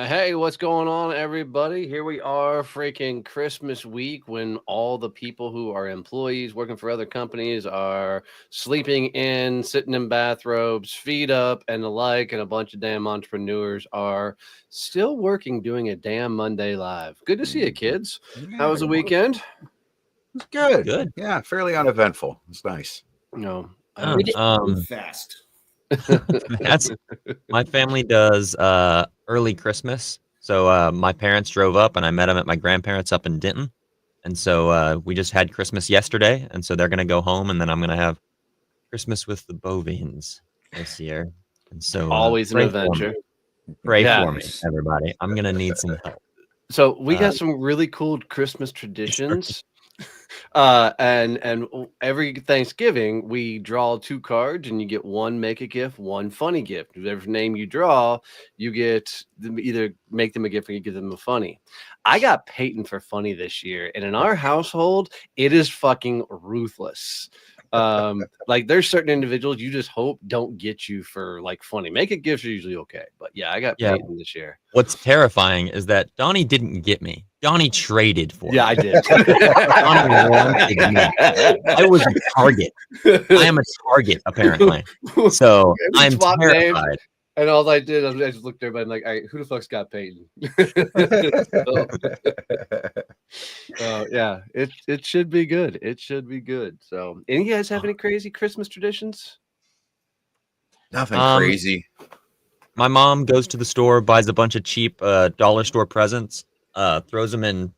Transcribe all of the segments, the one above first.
Hey, what's going on, everybody? Here we are, freaking Christmas week, when all the people who are employees working for other companies are sleeping in, sitting in bathrobes, feet up, and the like, and a bunch of damn entrepreneurs are still working, doing a damn Monday live. Good to see you, kids. How was the weekend? It's good. Good. Yeah, fairly uneventful. It's nice. No, Oh, We did fast. that's my family does early Christmas. So my parents drove up and I met them at my grandparents up in Denton. And so we just had Christmas yesterday, and so they're gonna go home, and then I'm gonna have Christmas with the Bovines this year. And so always an pray for me. adventure. Pray Yeah. for me, everybody. I'm gonna need some help. So we got some really cool Christmas traditions. And every Thanksgiving we draw 2 cards, and you get one make a gift, one funny gift. Whatever name you draw, you get them, either make them a gift or you give them a funny. I got Peyton for funny this year, and in our household, it is fucking ruthless. Like there's certain individuals you just hope don't get you for like funny. Make a gift are usually okay, but yeah, I got Yeah. Peyton this year. What's terrifying is that Donnie didn't get me. Donnie traded for Yeah, me. I did. Donnie wanted me. I was a target. I am a target, apparently. So We I'm swapped names. terrified. And all I did, I just looked at everybody and like, all right, who the fuck's got Peyton? So, yeah, it should be good. It should be good. So, any of you guys have any crazy Christmas traditions? Nothing Um, crazy. My mom goes to the store, buys a bunch of cheap dollar store presents, throws them in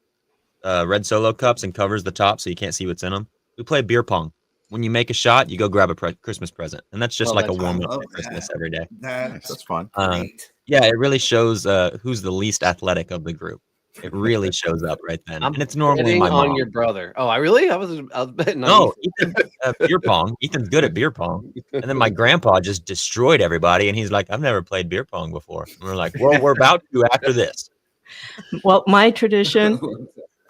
red Solo cups and covers the top so you can't see what's in them. We play beer pong. When you make a shot, you go grab a Christmas present, and that's just Oh, like a that's warm I up love to Christmas that. every day. Nice, that's fun. Great. Yeah, it really shows who's the least athletic of the group. It really shows up right then, I'm and it's normally betting my on mom. your brother. Oh, I really? I was betting on No, Ethan. Ethan, beer pong. Ethan's good at beer pong. And then my grandpa just destroyed everybody, and he's like, "I've never played beer pong before." And we're like, "Well, we're about to after this." Well, my tradition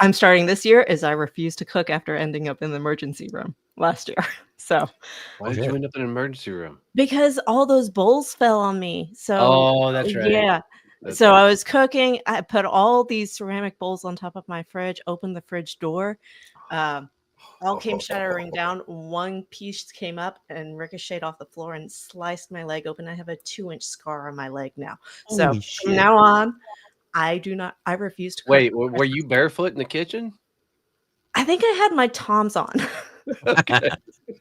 I'm starting this year is I refuse to cook after ending up in the emergency room last year. So, Why did you end up in an emergency room? because all those bowls fell on me. So, Oh, that's right. yeah. That's So right. I was cooking. I put all these ceramic bowls on top of my fridge, opened the fridge door. All came shattering down. One piece came up and ricocheted off the floor and sliced my leg open. I have a 2-inch scar on my leg now. So Holy from shit. now on, I refuse to cook. Wait, were you barefoot in the kitchen? I think I had my Toms on. Okay.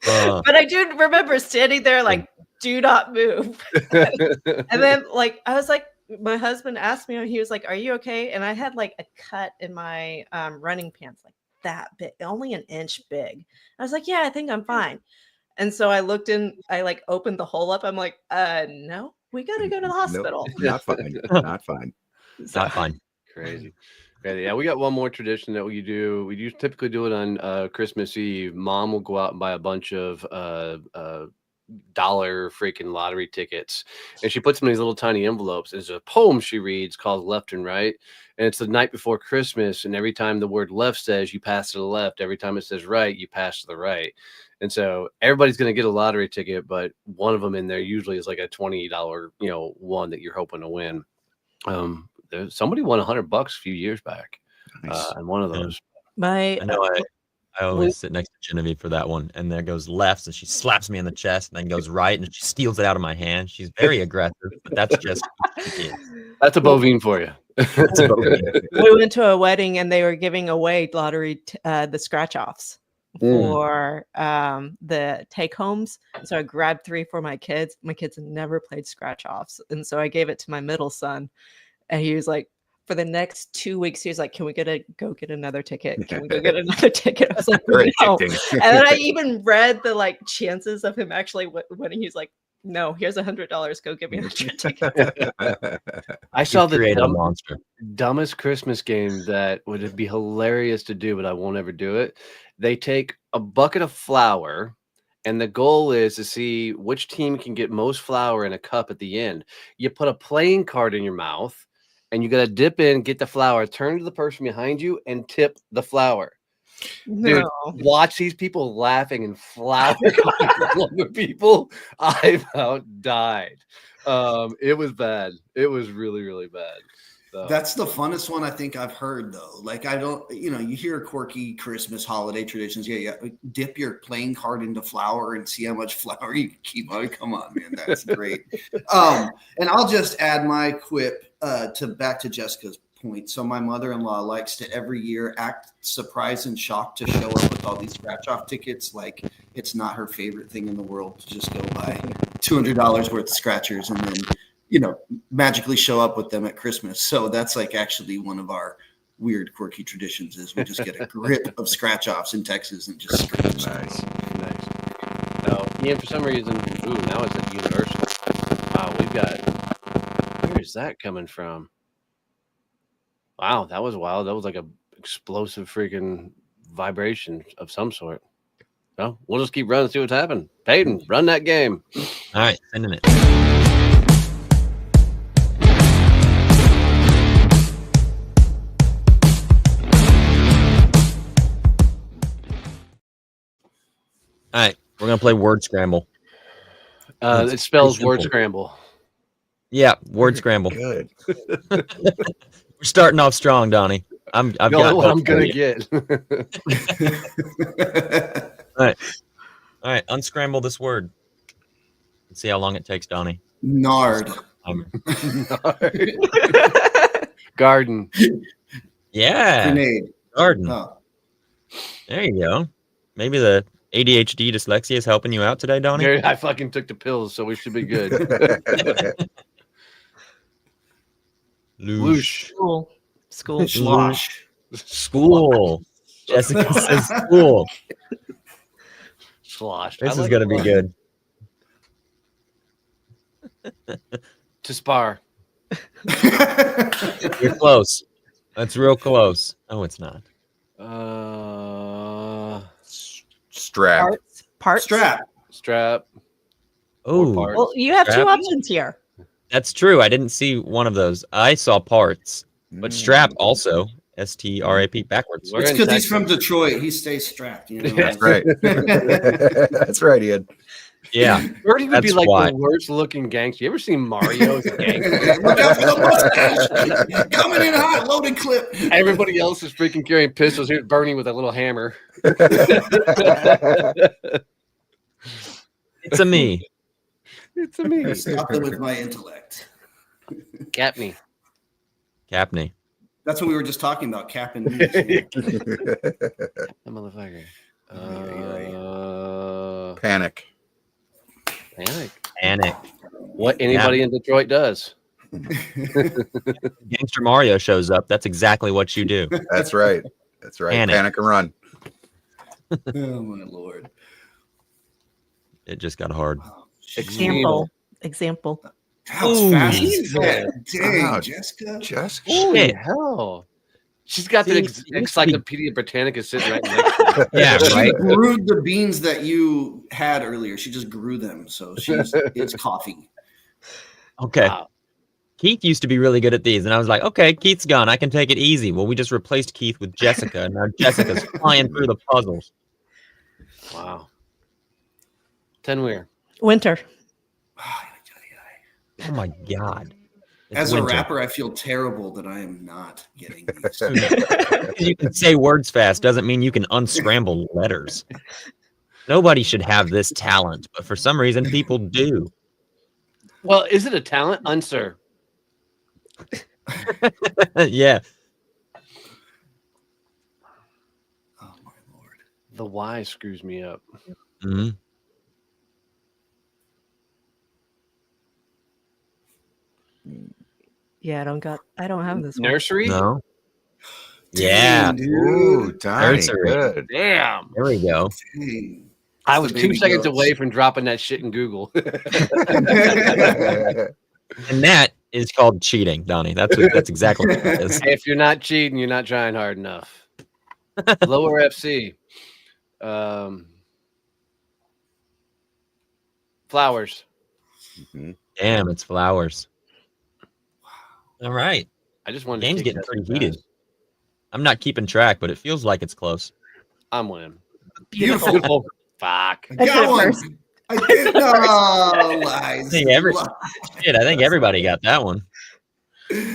But I do remember standing there like, do not move. And then like I was like, my husband asked me, he was like, "Are you okay?" And I had like a cut in my running pants, like that big, only an inch big. I was like, "Yeah, I think I'm fine." And so I looked in, I like opened the hole up. I'm like, no, we gotta go to the hospital. Nope, not fine. Not fine. So, Not fine. Crazy. Yeah, we got one more tradition that we do. We typically do it on Christmas Eve. Mom will go out and buy a bunch of dollar freaking lottery tickets, and she puts them in these little tiny envelopes. There's a poem she reads called Left and Right, and it's the night before Christmas, and every time the word left says, you pass to the left. Every time it says right, you pass to the right. And so everybody's going to get a lottery ticket, but one of them in there usually is like a $20 one that you're hoping to win. Somebody won $100 a few years back Nice. on one of those. my I know. I always sit next to Genevieve for that one, and there goes left, and she slaps me in the chest, and then goes right, and she steals it out of my hand. She's very aggressive, but that's just who she is. That's a bovine for you. That's a bovine. we went to a wedding and they were giving away lottery the scratch offs for the take homes. So I grabbed 3 for my kids. My kids had never played scratch offs, and so I gave it to my middle son, and he was like, for the next 2 weeks, he was like, "Can we go get another ticket? Can we go get another ticket?" I was like, Very "No." addicting. And then I even read the like chances of him actually winning. He's like, "No, here's $100. Go get me an extra ticket." I saw the Create a monster. dumbest Christmas game that would be hilarious to do, but I won't ever do it. They take a bucket of flour, and the goal is to see which team can get most flour in a cup at the end. You put a playing card in your mouth, and you got to dip in, get the flour, turn to the person behind you, and tip the flour. Dude, No. watch these people laughing and flowering over people. I about died. It was bad. It was really, really bad. So. That's the funnest one I think I've heard, though. Like, I don't, you hear quirky Christmas holiday traditions. Yeah. Dip your playing card into flour and see how much flour you can keep on. Come on, man. That's great. And I'll just add my quip back to Jessica's point. So my mother-in-law likes to every year act surprised and shocked to show up with all these scratch-off tickets. Like, it's not her favorite thing in the world to just go buy $200 worth of scratchers and then magically show up with them at Christmas. So that's like actually one of our weird, quirky traditions is we just get a grip of scratch offs in Texas and just scratch. Nice. No, Ian, for some reason, now it's at Universal. Wow, where is that coming from? Wow, that was wild. That was like a explosive freaking vibration of some sort. Well, we'll just keep running, see what's happening. Peyton, run that game. All right, sending it. All right, we're gonna play word scramble. It spells word scramble. Yeah, word scramble. Good. We're starting off strong, Donnie. I've got what I'm hope for gonna you. get. All right, unscramble this word. Let's see how long it takes, Donnie. Nard. Garden. Yeah, Grenade. garden. Oh. There you go. Maybe the ADHD dyslexia is helping you out today, Donnie. Dude, I fucking took the pills, so we should be good. Loosh. School. Slosh. School. Jessica says school. Sloshed. This is gonna be good. To spar. You're close. That's real close. Oh, it's not. Strap. Parts. Strap. Oh, Well, you have two Strap. options here. that's true. I didn't see one of those. I saw parts, but strap also. STRAP backwards. We're It's in because he's Texas. from Detroit. He stays strapped. That's right. That's right, Ian. Yeah. Birdie would be That's like why. the worst looking gangster. You ever seen Mario as a gangster? Look out for the mustache. Coming in hot, loaded clip. Everybody else is freaking carrying pistols. Here's Bernie with a little hammer. It's a me. It's a me. Stop them with my intellect. Capney. Capney. That's what we were just talking about, cap and knees. The motherfucker. Panic. Panic. Panic. What anybody in Detroit does. Gangster Mario shows up. That's exactly what you do. That's right. That's right. Panic. Panic and run. Oh my lord. It just got hard. Oh, Example. that was Ooh. fast. Jesus. Dang, Wow. Jessica. Just Holy Shit. hell. She's got the See, Encyclopedia Britannica sitting right next to her. Yeah, She right. brewed the beans that you had earlier. She just grew them, so it's coffee. Okay. Wow. Keith used to be really good at these, and I was like, okay, Keith's gone. I can take it easy. Well, we just replaced Keith with Jessica, and now Jessica's flying through the puzzles. Wow. 10-weir. Winter. Oh my God. It's As a winter. rapper, I feel terrible that I am not getting these. You can say words fast doesn't mean you can unscramble letters. Nobody should have this talent, but for some reason people do. Well, is it a talent? Unsir. Yeah. Oh my lord. The Y screws me up. Mhm. Yeah, I don't have this one. Nursery? No. Yeah. Dang, dude. Ooh, tiny. Nursery. Good. Damn. There we go. Dang. I was The 2 baby seconds goats. away from dropping that shit in Google. And that is called cheating, Donnie. That's exactly what it is. If you're not cheating, you're not trying hard enough. Lower FC. Flowers. Mhm. Damn, it's flowers. All right. I just wanted Game's to getting pretty heated. I'm not keeping track, but it feels like it's close. I'm winning. Beautiful. Beautiful. Fuck. I I did got it one. first. I did. No lies. I think everybody got that one.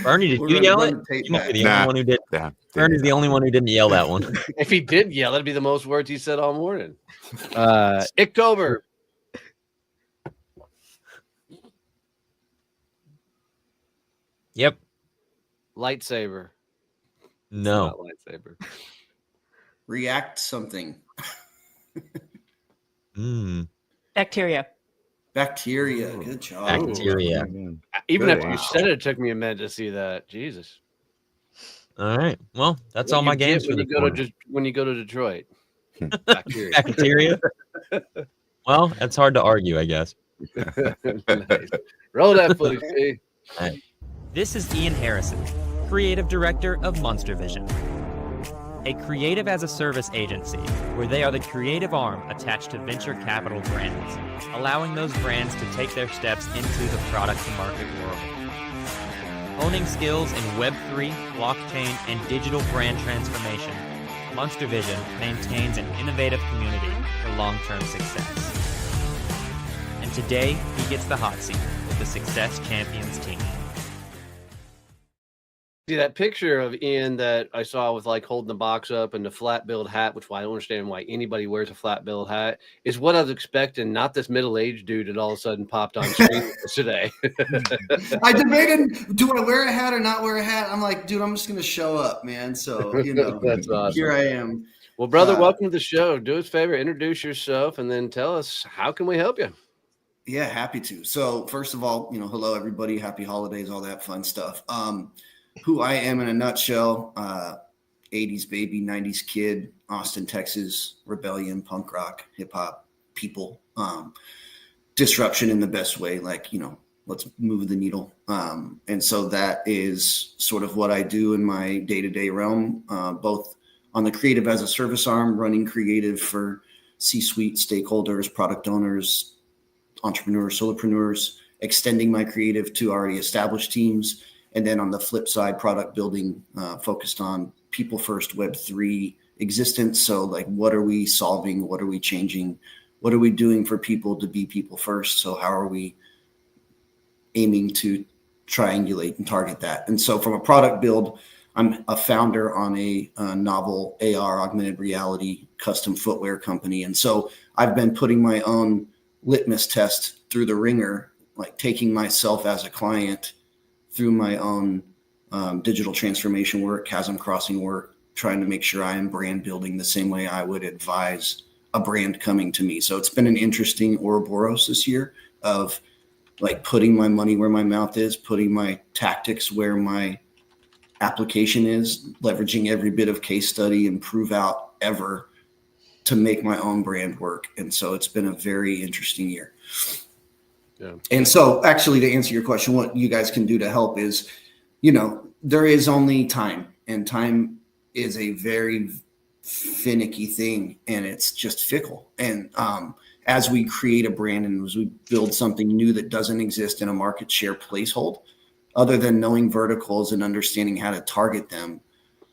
Bernie, did We're you running- yell it? running tape You might be back. the only one who did. Yeah. Bernie's the only one who didn't yell that one. If he did yell, that'd be the most words he said all morning. Icktober. Yep. Lightsaber. No. Not lightsaber. React something. Bacteria. Bacteria. Ooh. Good job. Bacteria. Even Good after you answer. said it, it took me a minute to see that. Jesus. All right. Well, that's What all my you games get for when this you go morning. to when you go to Detroit. Bacteria. Bacteria. Well, it's hard to argue, I guess. Nice. Roll that footage, P. This is Ian Harrison, Creative Director of Monster Vision, a creative as a service agency where they are the creative arm attached to venture capital brands, allowing those brands to take their steps into the product to market world. Owning skills in Web3, blockchain, and digital brand transformation, Monster Vision maintains an innovative community for long-term success. And today, he gets the hot seat with the Success Champions team. See that picture of Ian that I saw with like holding the box up and the flat billed hat, which I don't understand why anybody wears a flat billed hat, is what I was expecting. Not this middle-aged dude that all of a sudden popped on screen today. I debated, do I wear a hat or not wear a hat? I'm like, dude, I'm just gonna show up, man. So That's awesome. here I am. Well, brother, welcome to the show. Do us a favor, introduce yourself, and then tell us how can we help you. Yeah, happy to. So first of all, hello everybody, happy holidays, all that fun stuff. Who I am in a nutshell, 80s baby, 90s kid, Austin, Texas, rebellion, punk rock, hip hop people, disruption in the best way, like, let's move the needle. And so that is sort of what I do in my day-to-day realm, both on the creative as a service arm, running creative for C-suite stakeholders, product owners, entrepreneurs, solopreneurs, extending my creative to already established teams. And then on the flip side, product building, focused on people first Web3 existence. So like, what are we solving? What are we changing? What are we doing for people to be people first? So how are we aiming to triangulate and target that? And so from a product build, I'm a founder on a novel AR augmented reality custom footwear company. And so I've been putting my own litmus test through the ringer, like taking myself as a client through my own digital transformation work, chasm crossing work, trying to make sure I am brand building the same way I would advise a brand coming to me. So it's been an interesting Ouroboros this year of like putting my money where my mouth is, putting my tactics where my application is, leveraging every bit of case study and prove out ever to make my own brand work. And so it's been a very interesting year. Yeah. And so actually to answer your question, what you guys can do to help is, there is only time, and time is a very finicky thing, and it's just fickle. And as we create a brand and as we build something new that doesn't exist in a market share placehold, other than knowing verticals and understanding how to target them,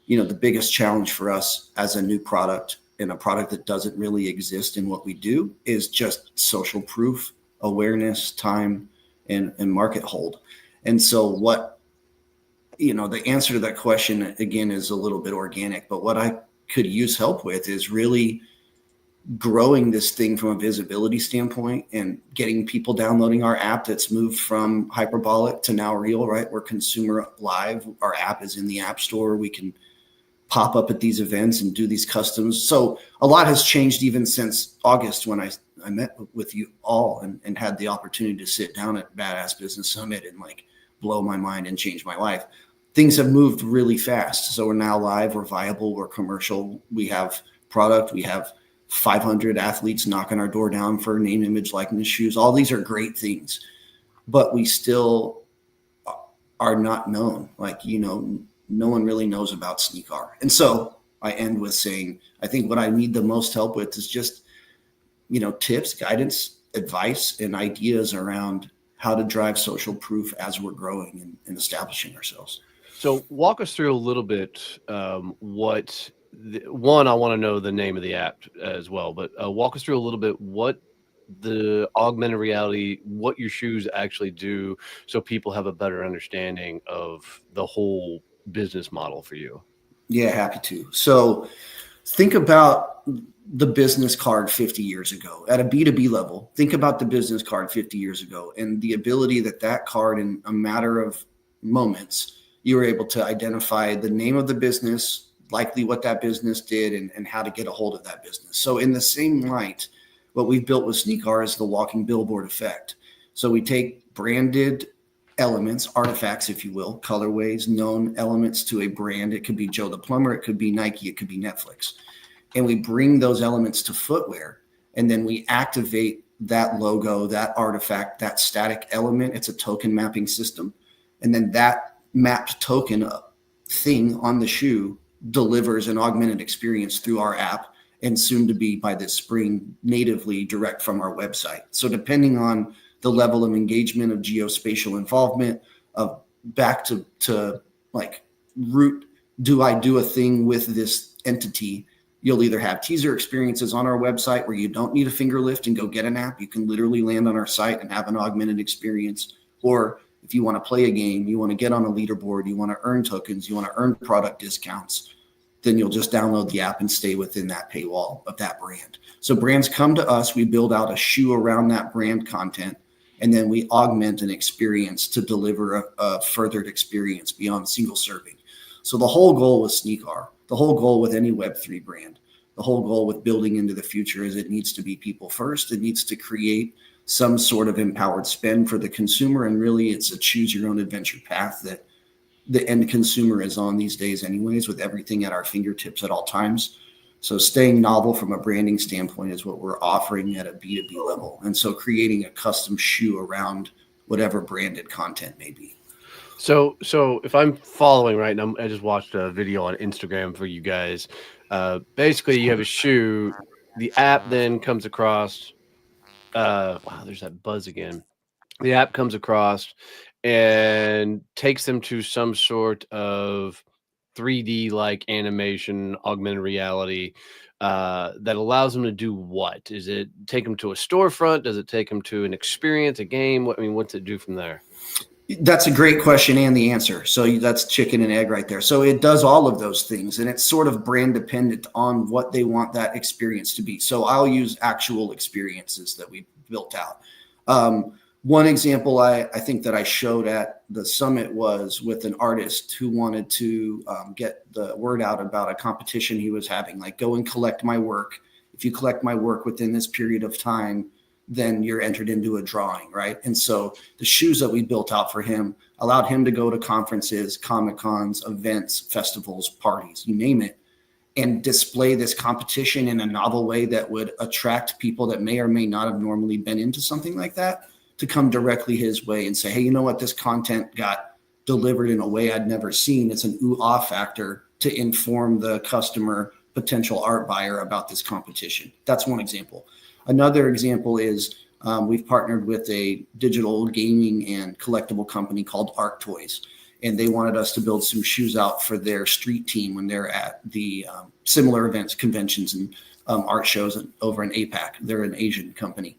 the biggest challenge for us as a new product and a product that doesn't really exist in what we do is just social proof, awareness, time, and market hold. And so what, the answer to that question, again, is a little bit organic, but what I could use help with is really growing this thing from a visibility standpoint and getting people downloading our app that's moved from hyperbolic to now real, right? We're consumer live. Our app is in the app store. We can pop up at these events and do these customs. So a lot has changed even since August when I met with you all and had the opportunity to sit down at Badass Business Summit and like blow my mind and change my life. Things have moved really fast. So we're now live, we're viable, we're commercial. We have product, we have 500 athletes knocking our door down for name, image, likeness shoes. All these are great things, but we still are not known. Like, no one really knows about Sneakar. And so I end with saying, I think what I need the most help with is just, tips, guidance, advice, and ideas around how to drive social proof as we're growing and establishing ourselves. So walk us through a little bit what one, I want to know the name of the app as well, but walk us through a little bit what the augmented reality, what your shoes actually do, so people have a better understanding of the whole business model for you. Yeah, happy to. So think about the business card 50 years ago at a B2B level. Think about the business card 50 years ago and the ability that card, in a matter of moments, you were able to identify the name of the business, likely what that business did, and how to get a hold of that business. So in the same light, what we've built with Sneakar is the walking billboard effect. So we take branded elements, artifacts, if you will, colorways, known elements to a brand. It could be Joe the Plumber, it could be Nike, it could be Netflix. And we bring those elements to footwear, and then we activate that logo, that artifact, that static element. It's a token mapping system. And then that mapped token thing on the shoe delivers an augmented experience through our app, and soon to be, by this spring, natively direct from our website. So depending on the level of engagement, of geospatial involvement, of back to like root, do I do a thing with this entity? You'll either have teaser experiences on our website where you don't need a finger lift and go get an app. You can literally land on our site and have an augmented experience. Or if you want to play a game, you want to get on a leaderboard, you want to earn tokens, you want to earn product discounts, then you'll just download the app and stay within that paywall of that brand. So brands come to us, we build out a shoe around that brand content, and then we augment an experience to deliver a furthered experience beyond single serving. So the whole goal with Sneakar, the whole goal with any Web3 brand, the whole goal with building into the future is it needs to be people first. It needs to create some sort of empowered spend for the consumer. And really, it's a choose your own adventure path that the end consumer is on these days anyways, with everything at our fingertips at all times. So staying novel from a branding standpoint is what we're offering at a B2B level. And so creating a custom shoe around whatever branded content may be. So if I'm following right now, I just watched a video on Instagram for you guys. Basically, you have a shoe. The app then comes across. Wow, there's that buzz again. The app comes across and takes them to some sort of 3D like animation, augmented reality that allows them to do what? Is it take them to a storefront? Does it take them to an experience, a game? What's it do from there? That's a great question and the answer. So that's chicken and egg right there. So it does all of those things, and it's sort of brand dependent on what they want that experience to be. So I'll use actual experiences that we built out. One example I think that I showed at the summit was with an artist who wanted to get the word out about a competition he was having, like go and collect my work. If you collect my work within this period of time, then you're entered into a drawing, right? And so the shoes that we built out for him allowed him to go to conferences, Comic-Cons, events, festivals, parties, you name it, and display this competition in a novel way that would attract people that may or may not have normally been into something like that to come directly his way and say, hey, you know what? This content got delivered in a way I'd never seen. It's an ooh-ah factor to inform the customer, potential art buyer about this competition. That's one example. Another example is we've partnered with a digital gaming and collectible company called Arc Toys, and they wanted us to build some shoes out for their street team when they're at the similar events, conventions, and art shows over in APAC. They're an Asian company.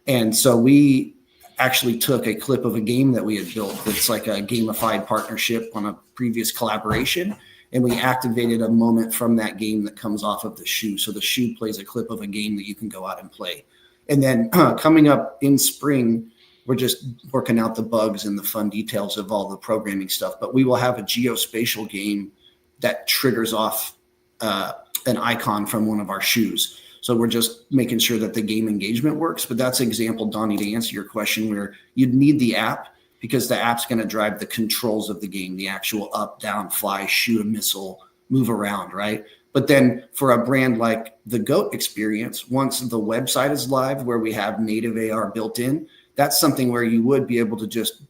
And so we actually took a clip of a game that we had built that's like a gamified partnership on a previous collaboration, and we activated a moment from that game that comes off of the shoe. So the shoe plays a clip of a game that you can go out and play. And then coming up in spring, we're just working out the bugs and the fun details of all the programming stuff, but we will have a geospatial game that triggers off an icon from one of our shoes. So we're just making sure that the game engagement works. But that's an example, Donnie, to answer your question, where you'd need the app, because the app's going to drive the controls of the game, the actual up, down, fly, shoot a missile, move around, right? But then for a brand like the GOAT experience, once the website is live where we have native AR built in, that's something where you would be able to just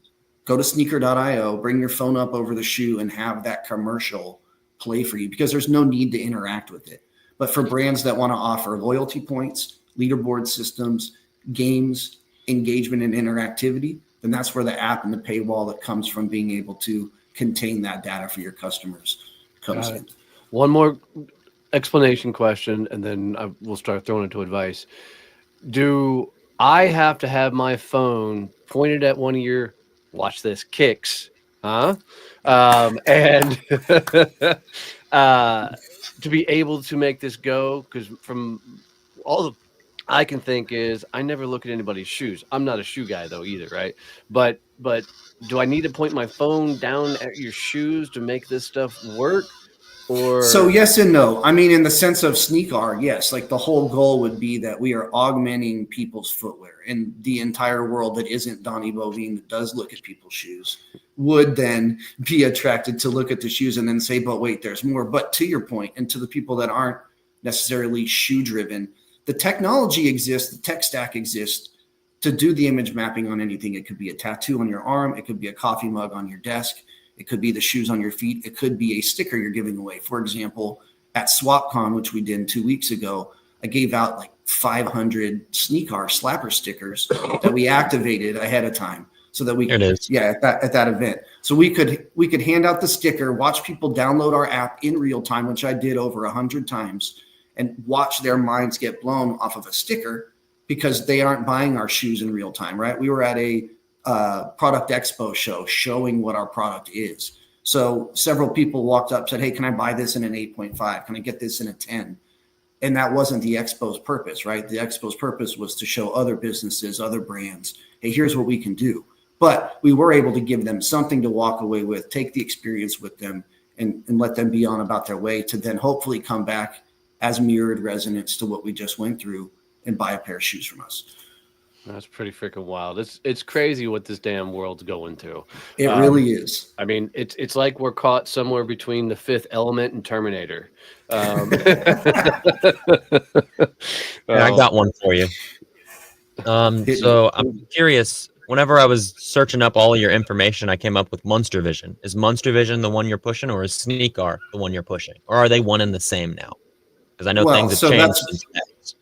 go to sneaker.io, bring your phone up over the shoe, and have that commercial play for you, because there's no need to interact with it. But for brands that want to offer loyalty points, leaderboard systems, games, engagement, and interactivity, then that's where the app and the paywall that comes from being able to contain that data for your customers comes in. One more explanation question, and then we'll start throwing into advice. Do I have to have my phone pointed at one of your, watch this, kicks, huh? And to be able to make this go? Because from all I can think is I never look at anybody's shoes. I'm not a shoe guy though either, right? But do I need to point my phone down at your shoes to make this stuff work? So Or yes and no. I mean, in the sense of sneak art, yes. Like the whole goal would be that we are augmenting people's footwear, and the entire world that isn't Donnie Bovine that does look at people's shoes would then be attracted to look at the shoes and then say, but wait, there's more. But to your point, and to the people that aren't necessarily shoe driven, the technology exists, the tech stack exists to do the image mapping on anything. It could be a tattoo on your arm, it could be a coffee mug on your desk, it could be the shoes on your feet. It could be a sticker you're giving away. For example, at SwapCon, which we did 2 weeks ago, I gave out like 500 Sneakar slapper stickers that we activated ahead of time so that we could, at that event. So we could hand out the sticker, watch people download our app in real time, which I did over 100 times, and watch their minds get blown off of a sticker because they aren't buying our shoes in real time, right? We were at a product expo show showing what our product is. So several people walked up, said, hey, can I buy this in an 8.5? Can I get this in a 10? And that wasn't the expo's purpose, right? The expo's purpose was to show other businesses, other brands, hey, here's what we can do. But we were able to give them something to walk away with, take the experience with them, and let them be on about their way to then hopefully come back as mirrored resonance to what we just went through and buy a pair of shoes from us. That's pretty freaking wild. It's crazy what this damn world's going to. It really is. I mean, it's like we're caught somewhere between The Fifth Element and Terminator. I got one for you. So I'm curious. Whenever I was searching up all of your information, I came up with Monster Vision. Is Monster Vision the one you're pushing, or is Sneakar the one you're pushing, or are they one and the same now? Because I know things have changed.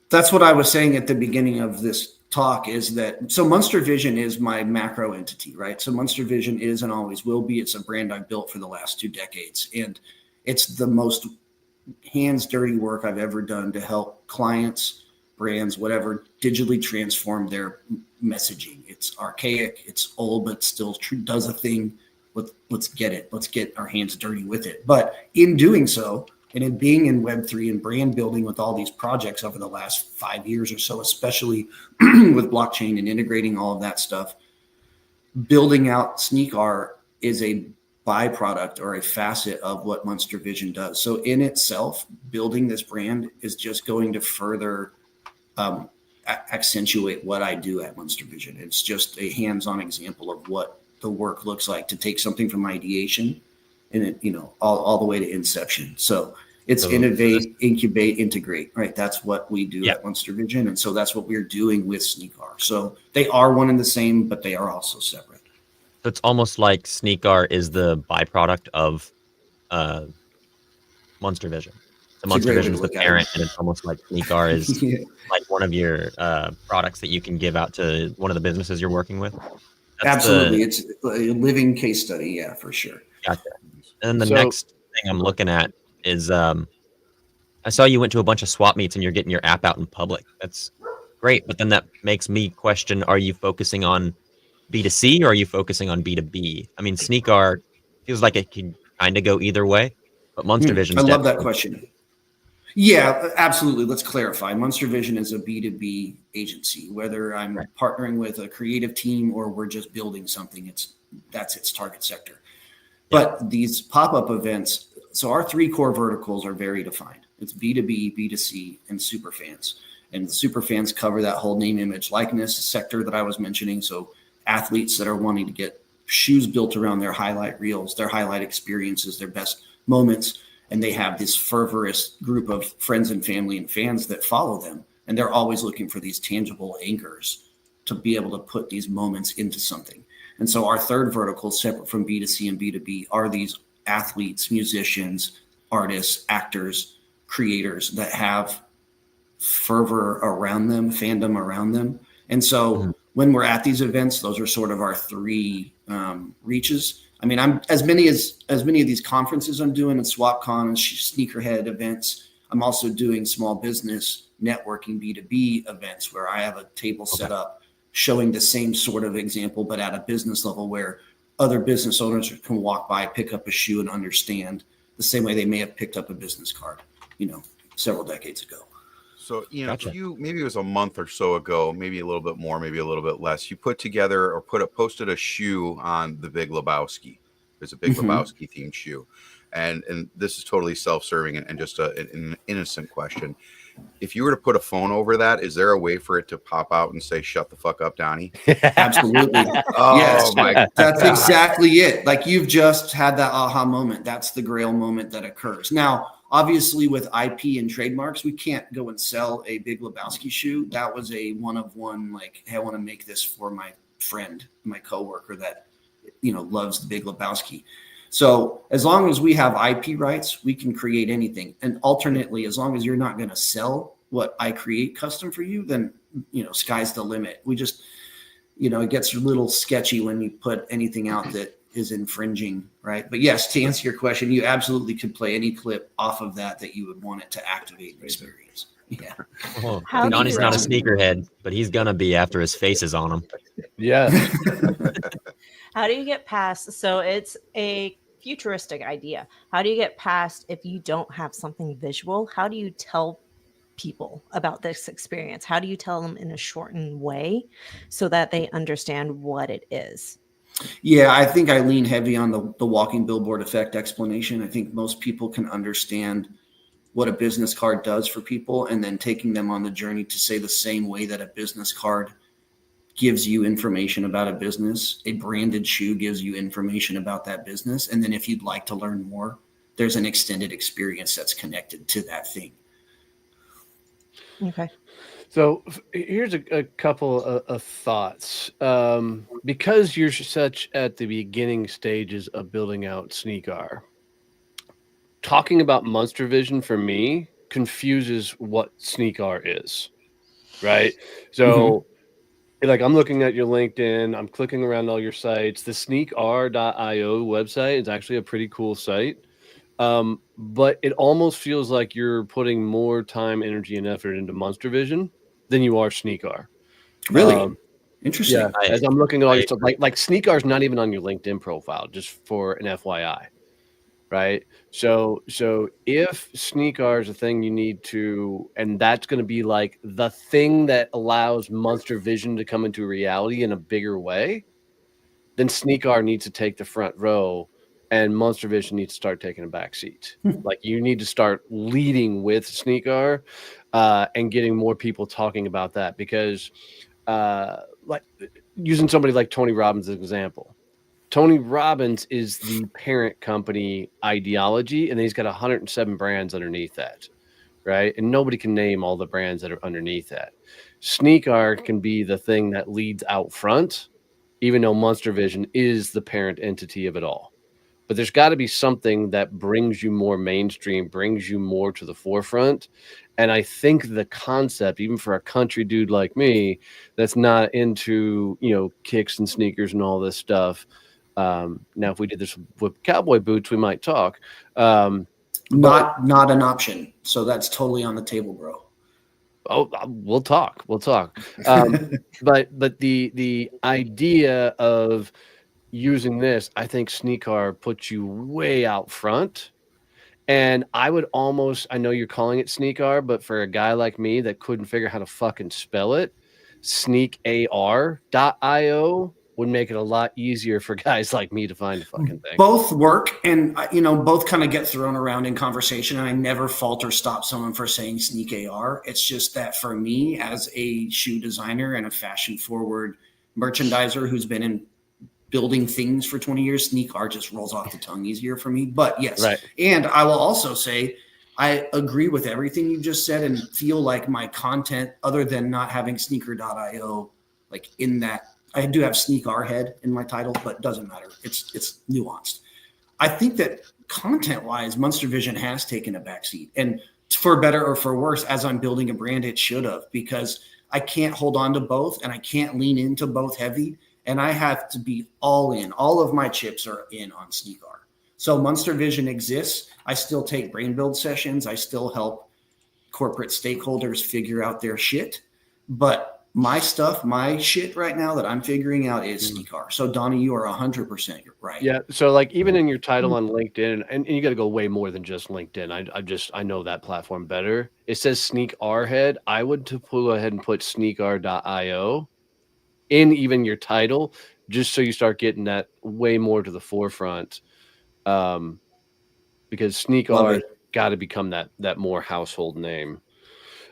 That's what I was saying at the beginning of this talk, is that so Monster Vision is my macro entity, right? So Monster Vision is and always will be. It's a brand I've built for the last 2 decades, and it's the most hands dirty work I've ever done to help clients, brands, whatever, digitally transform their messaging. It's archaic, it's old, but still does a thing. Let's get it. Let's get our hands dirty with it. But in doing so, and in being in Web3 and brand building with all these projects over the last 5 years or so, especially with blockchain and integrating all of that stuff, building out Sneakar is a byproduct or a facet of what Monster Vision does. So in itself, building this brand is just going to further accentuate what I do at Monster Vision. It's just a hands-on example of what the work looks like to take something from ideation and all the way to inception. So it's innovate, incubate, integrate, right? That's what we do at Monster Vision. And so that's what we're doing with Sneakar. So they are one and the same, but they are also separate. So it's almost like Sneakar is the byproduct of Monster Vision. So Monster Vision is the parent, and it's almost like Sneakar is like one of your products that you can give out to one of the businesses you're working with. Absolutely. It's a living case study. Yeah, for sure. Gotcha. And then the next thing I'm looking at is I saw you went to a bunch of swap meets and you're getting your app out in public. That's great. But then that makes me question, are you focusing on B2C or are you focusing on B2B? I mean, Sneakar feels like it can kind of go either way, but Monster Vision. I love that question. Yeah, absolutely. Let's clarify. Monster Vision is a B2B agency. Whether I'm partnering with a creative team or we're just building something, that's its target sector. But these pop-up events, so our 3 core verticals are very defined. It's B2B, B2C, and super fans. And the super fans cover that whole name, image, likeness sector that I was mentioning. So athletes that are wanting to get shoes built around their highlight reels, their highlight experiences, their best moments. And they have this fervorous group of friends and family and fans that follow them. And they're always looking for these tangible anchors to be able to put these moments into something. And so our third vertical, separate from B2C and B2B, are these athletes, musicians, artists, actors, creators that have fervor around them, fandom around them. And so when we're at these events, those are sort of our 3 reaches. I mean, I'm as many of these conferences I'm doing and SwapCon and sneakerhead events. I'm also doing small business networking B2B events where I have a table set up showing the same sort of example, but at a business level where other business owners can walk by, pick up a shoe and understand the same way they may have picked up a business card, several decades ago. So, Gotcha. maybe it was a month or so ago, maybe a little bit more, maybe a little bit less, you put together or posted a shoe on the Big Lebowski. There's a Big Lebowski themed shoe. And this is totally self-serving and just an innocent question. If you were to put a phone over that, is there a way for it to pop out and say, "Shut the fuck up, Donnie"? Absolutely. Oh, yes, my that's God. exactly it. Like you've just had that aha moment. That's the grail moment that occurs. Now, obviously with IP and trademarks, we can't go and sell a Big Lebowski shoe. That was a one of one, like, hey, I want to make this for my friend, my coworker that, loves the Big Lebowski. So as long as we have IP rights, we can create anything. And alternately, as long as you're not going to sell what I create custom for you, then, sky's the limit. We just, it gets a little sketchy when you put anything out that is infringing, right? But yes, to answer your question, you absolutely could play any clip off of that you would want it to activate the experience. Yeah. Oh, How do Donnie's you- not a sneakerhead, but he's gonna be after his face is on him. Yeah. How do you get past? So it's a futuristic idea. How do you get past if you don't have something visual? How do you tell people about this experience? How do you tell them in a shortened way so that they understand what it is? Yeah, I think I lean heavy on the walking billboard effect explanation. I think most people can understand what a business card does for people, and then taking them on the journey to say the same way that a business card gives you information about a business, a branded shoe gives you information about that business. And then if you'd like to learn more, there's an extended experience that's connected to that thing. Okay. So here's a couple of thoughts. Because you're such at the beginning stages of building out Sneakar, talking about Monster Vision for me confuses what Sneakar is, right? So like I'm looking at your LinkedIn, I'm clicking around all your sites. The sneakr.io website is actually a pretty cool site. But it almost feels like you're putting more time, energy, and effort into Monster Vision than you are Sneakar. Really? Interesting. Yeah, as I'm looking at all your stuff, like Sneakar is not even on your LinkedIn profile, just for an FYI, right? So if Sneakar is a thing you need to, and that's going to be like the thing that allows Monster Vision to come into reality in a bigger way, then Sneakar needs to take the front row, and Monster Vision needs to start taking a back seat. Like you need to start leading with Sneakar, and getting more people talking about that, because like using somebody like Tony Robbins as an example. Tony Robbins is the parent company ideology, and he's got 107 brands underneath that, right? And nobody can name all the brands that are underneath that. Sneakar can be the thing that leads out front, even though Monster Vision is the parent entity of it all. But there's got to be something that brings you more mainstream, brings you more to the forefront. And I think the concept, even for a country dude like me, that's not into, kicks and sneakers and all this stuff. Now, if we did this with cowboy boots, we might talk. Not an option. So that's totally on the table, bro. Oh, we'll talk. But the idea of using this, I think Sneakar puts you way out front. And I would almost, I know you're calling it Sneakar, but for a guy like me that couldn't figure out how to fucking spell it, sneakar.io would make it a lot easier for guys like me to find a fucking thing. Both work, and both kind of get thrown around in conversation, and I never fault or stop someone for saying Sneak AR. It's just that for me, as a shoe designer and a fashion forward merchandiser who's been in building things for 20 years, Sneak R just rolls off the tongue easier for me. But yes, right. And I will also say I agree with everything you just said, and feel like my content, other than not having sneaker.io, like in that, I do have Sneak R head in my title, but it doesn't matter. It's nuanced. I think that content-wise, Monster Vision has taken a backseat, and for better or for worse, as I'm building a brand, it should have, because I can't hold on to both, and I can't lean into both heavy and I have to be all in. All of my chips are in on SneakR. So Monster Vision exists. I still take brain build sessions. I still help corporate stakeholders figure out their shit. But my stuff, my shit right now that I'm figuring out is SneakR. So Donnie, you are 100% right. Yeah. So like even in your title on LinkedIn, and you got to go way more than just LinkedIn. I know that platform better. It says SneakR head. I would go ahead and put sneakr.io in even your title, just so you start getting that way more to the forefront. Because SneakR got to become that more household name.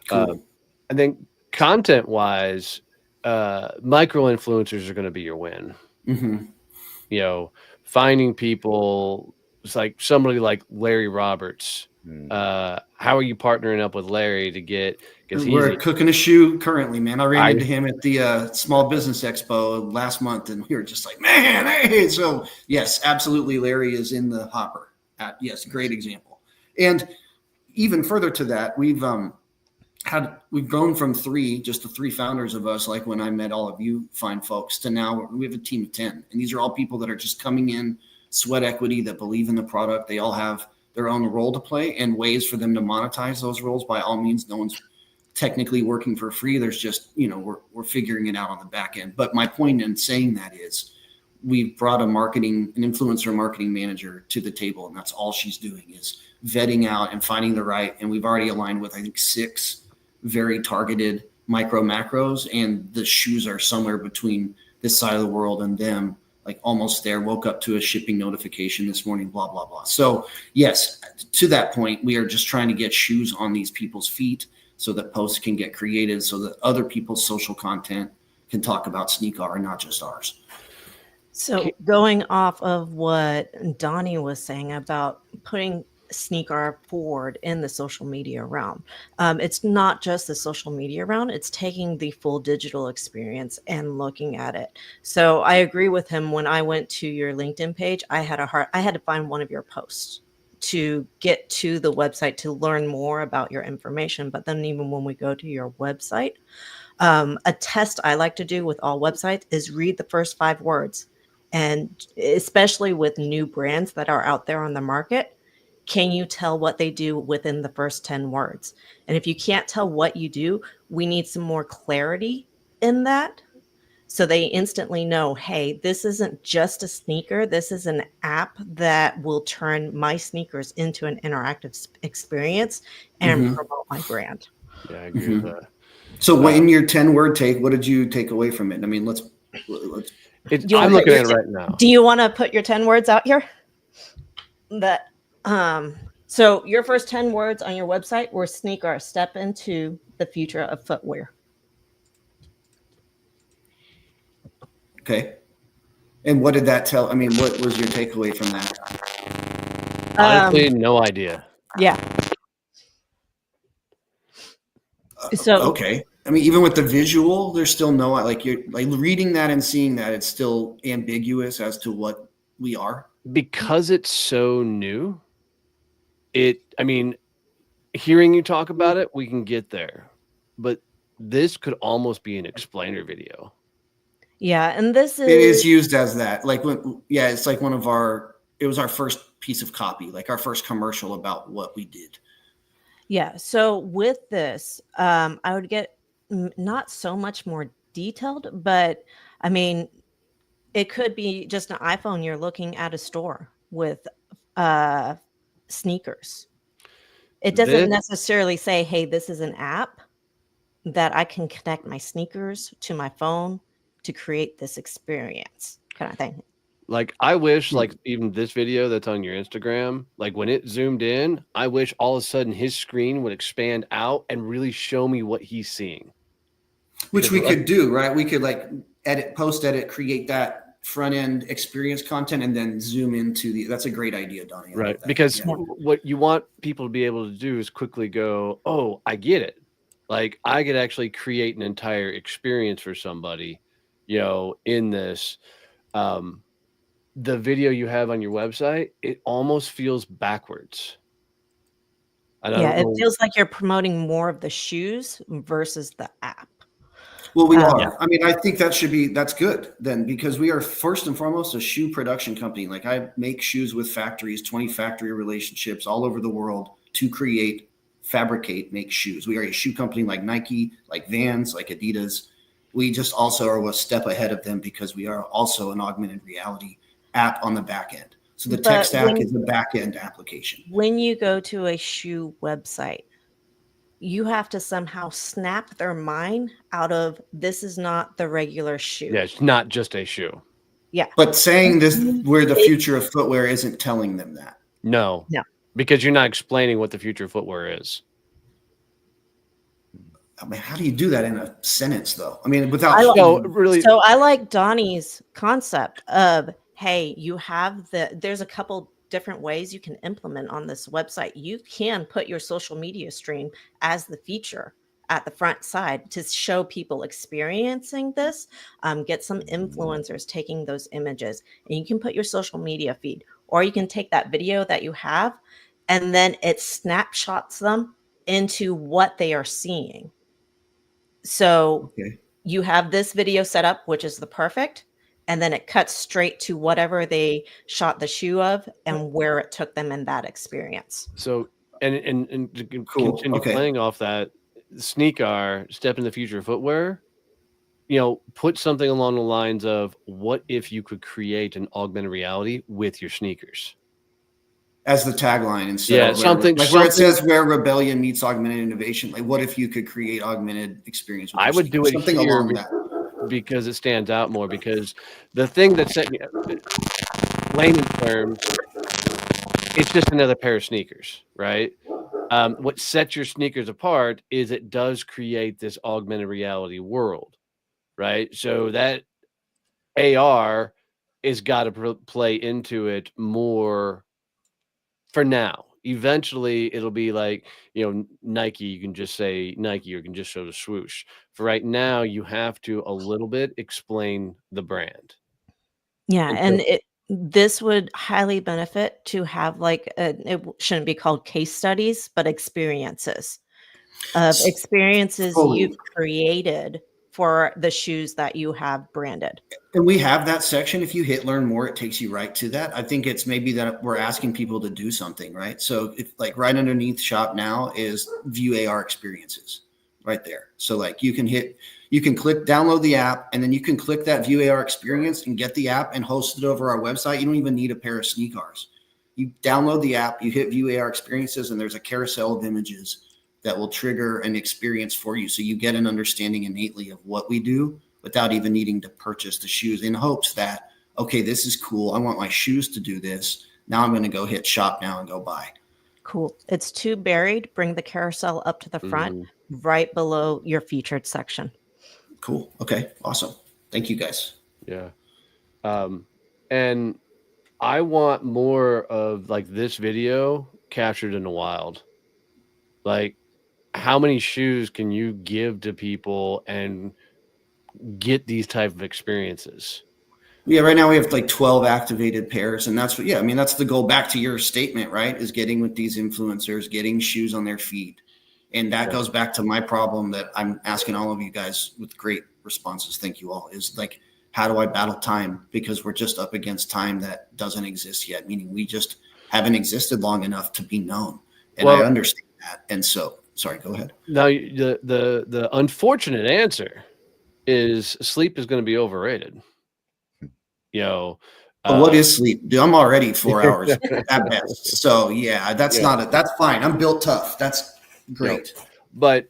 Cool. And then content wise, micro influencers are going to be your win. Mm-hmm. You know, finding people. It's like somebody like Larry Roberts. How are you partnering up with Larry to get? Because we're cooking a shoe currently, man. I ran into him at the Small Business Expo last month, and we were just like, man, hey. So yes, absolutely, Larry is in the hopper. Yes, great example. And even further to that, we've grown from just the three founders of us, like when I met all of you fine folks, to now we have a team of 10. And these are all people that are just coming in, sweat equity, that believe in the product. They all have their own role to play and ways for them to monetize those roles. By all means, no one's technically working for free. There's just, we're figuring it out on the back end. But my point in saying that is we've brought an influencer marketing manager to the table, and that's all she's doing is vetting out and finding the right. And we've already aligned with, I think, 6 very targeted micro macros, and the shoes are somewhere between this side of the world and them, like almost there. Woke up to a shipping notification this morning, blah, blah, blah. So yes, to that point, we are just trying to get shoes on these people's feet so that posts can get created, so that other people's social content can talk about SneakR and not just ours. So going off of what Donnie was saying about putting SneakR forward in the social media realm, it's not just the social media realm, it's taking the full digital experience and looking at it. So I agree with him. When I went to your LinkedIn page, I had to find one of your posts to get to the website to learn more about your information. But then even when we go to your website, a test I like to do with all websites is read the first 5 words. And especially with new brands that are out there on the market, can you tell what they do within the first 10 words? And if you can't tell what you do, we need some more clarity in that. So they instantly know, hey, this isn't just a sneaker. This is an app that will turn my sneakers into an interactive experience and promote my brand. Yeah, I agree with that. So in your 10-word take, what did you take away from it? I mean, let's I'm looking at it right now. Do you want to put your 10 words out here? So your first 10 words on your website were SneakR, step into the future of footwear. Okay. And what did that tell? I mean, what was your takeaway from that? Honestly, no idea. Yeah. So okay. I mean, even with the visual, there's still no, like, you're like reading that and seeing that it's still ambiguous as to what we are. Because it's so new, hearing you talk about it, we can get there. But this could almost be an explainer video. Yeah, and it is used as that. Like, it's like it was our first piece of copy, like our first commercial about what we did. Yeah. So with this, I would get not so much more detailed, but I mean, it could be just an iPhone. You're looking at a store with sneakers. It doesn't necessarily say, hey, this is an app that I can connect my sneakers to my phone to create this experience kind of thing. Like, I wish, like, even this video that's on your Instagram, like when it zoomed in, I wish all of a sudden his screen would expand out and really show me what he's seeing. Which we could do, right? We could like post edit, create that front end experience content, and then zoom into that's a great idea, Donnie. Right. Because what you want people to be able to do is quickly go, oh, I get it. Like, I could actually create an entire experience for somebody, in this. The video you have on your website, it almost feels backwards. It feels like you're promoting more of the shoes versus the app. Well, we are. Yeah. I mean, I think that's good then, because we are first and foremost a shoe production company. Like, I make shoes with factories, 20 factory relationships all over the world to create, fabricate, make shoes. We are a shoe company like Nike, like Vans, like Adidas. We just also are a step ahead of them because we are also an augmented reality app on the back end. So the tech But stack is a back end application. when you go to a shoe website, you have to somehow snap their mind out of this is not the regular shoe. Yeah, it's not just a shoe. Yeah. But saying this, we're the future of footwear, isn't telling them that. No. No. Because you're not explaining what the future of footwear is. I mean, how do you do that in a sentence, though? I mean, without So I like Donnie's concept of, hey, you have there's a couple different ways you can implement on this website. You can put your social media stream as the feature at the front side to show people experiencing this. Get some influencers taking those images, and you can put your social media feed, or you can take that video that you have, and then it snapshots them into what they are seeing. So you have this video set up, which is the perfect, and then it cuts straight to whatever they shot the shoe of and where it took them in that experience. So, and to continue playing off that, Sneakar, step in the future of footwear, put something along the lines of, what if you could create an augmented reality with your sneakers? As the tagline, instead of where it says where rebellion meets augmented innovation. Like, what if you could create augmented experience? I would do it something here along that, because it stands out more. Because the thing that set me, layman terms, it's just another pair of sneakers, right? What sets your sneakers apart is it does create this augmented reality world, right? So that AR is got to play into it more. For now, eventually it'll be like, Nike, you can just say Nike, or you can just show the swoosh. For right now, you have to a little bit explain the brand. Yeah, and this would highly benefit to have it shouldn't be called case studies, but experiences you've created for the shoes that you have branded. And we have that section. If you hit learn more, it takes you right to that. I think it's maybe that we're asking people to do something, right? So if right underneath shop now is view AR experiences right there. So you can click download the app, and then you can click that view AR experience and get the app and host it over our website. You don't even need a pair of sneakers. You download the app, you hit view AR experiences, and there's a carousel of images that will trigger an experience for you. So you get an understanding innately of what we do without even needing to purchase the shoes, in hopes that, okay, this is cool. I want my shoes to do this. Now I'm going to go hit shop now and go buy. Cool. It's too buried. Bring the carousel up to the front, right below your featured section. Cool. Okay. Awesome. Thank you, guys. Yeah. And I want more of this video captured in the wild. How many shoes can you give to people and get these type of experiences? Yeah, right now we have 12 activated pairs, and that's that's the goal. Back to your statement, right? Is getting with these influencers, getting shoes on their feet. And that goes back to my problem that I'm asking all of you guys with great responses. Thank you all. Is how do I battle time? Because we're just up against time that doesn't exist yet, meaning we just haven't existed long enough to be known. And I understand that. And so, sorry, go ahead. Now, the unfortunate answer is sleep is going to be overrated. What is sleep? Dude, I'm already 4 hours at best. So yeah, that's fine. I'm built tough. That's great. But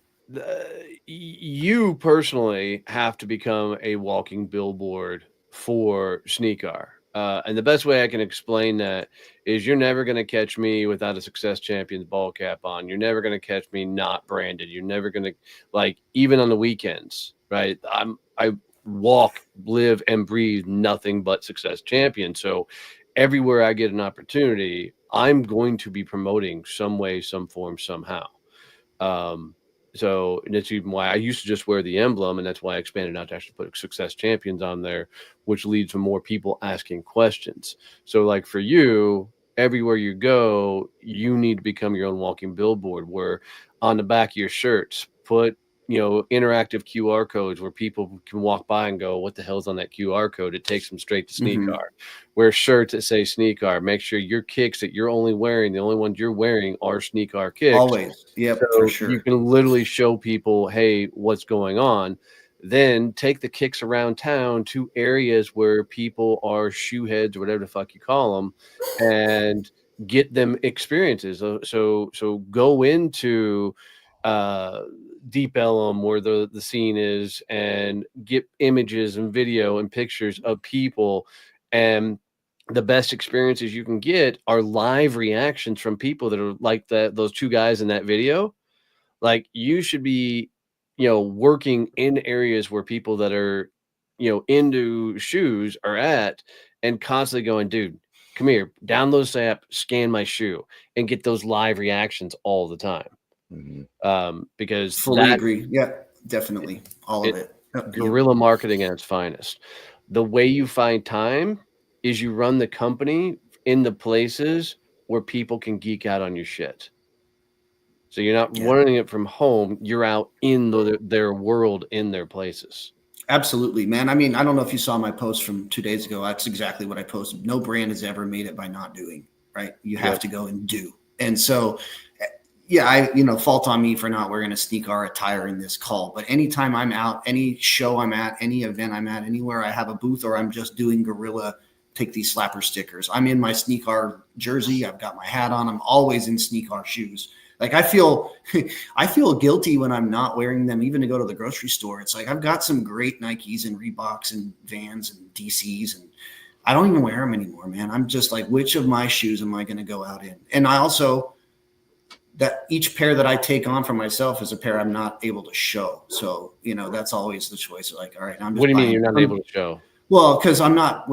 you personally have to become a walking billboard for Sneakar. And the best way I can explain that is, you're never going to catch me without a Success Champions ball cap on. You're never going to catch me not branded. You're never going to, even on the weekends, right? I walk, live, and breathe nothing but Success Champions. So everywhere I get an opportunity, I'm going to be promoting some way, some form, somehow. So that's even why I used to just wear the emblem, and that's why I expanded out to actually put Success Champions on there, which leads to more people asking questions. So for you, everywhere you go, you need to become your own walking billboard, where on the back of your shirts, put, interactive QR codes where people can walk by and go, what the hell's on that QR code? It takes them straight to Sneakar. Wear shirts that say Sneakar. Make sure your kicks that you're only wearing, the only ones you're wearing are Sneakar kicks. Always. Yep, so for sure. You can literally show people, hey, what's going on. Then take the kicks around town to areas where people are shoe heads or whatever the fuck you call them, and get them experiences. So go into Deep Ellum where the scene is, and get images and video and pictures of people. And the best experiences you can get are live reactions from people that are like those two guys in that video. Like, you should be working in areas where people that are into shoes are at, and constantly going, dude, come here, download this app, scan my shoe, and get those live reactions all the time. Because fully agree. Yeah, definitely. All of it. Guerrilla marketing at its finest. The way you find time is you run the company in the places where people can geek out on your shit. So you're not running it from home. You're out in their world, in their places. Absolutely, man. I mean, I don't know if you saw my post from 2 days ago. That's exactly what I posted. No brand has ever made it by not doing, right? You have to go and do. And so, fault on me for not wearing a Sneakar attire in this call. But anytime I'm out, any show I'm at, any event I'm at, anywhere I have a booth, or I'm just doing Guerrilla, take these slapper stickers. I'm in my Sneakar jersey. I've got my hat on. I'm always in Sneakar shoes. Like, I feel guilty when I'm not wearing them, even to go to the grocery store. It's like, I've got some great Nikes and Reeboks and Vans and DCs, and I don't even wear them anymore, man. I'm just like, which of my shoes am I going to go out in? And I also, that each pair that I take on for myself is a pair I'm not able to show. So, that's always the choice. Like, all right, I'm just what do you mean you're not able to show? Well, because I'm not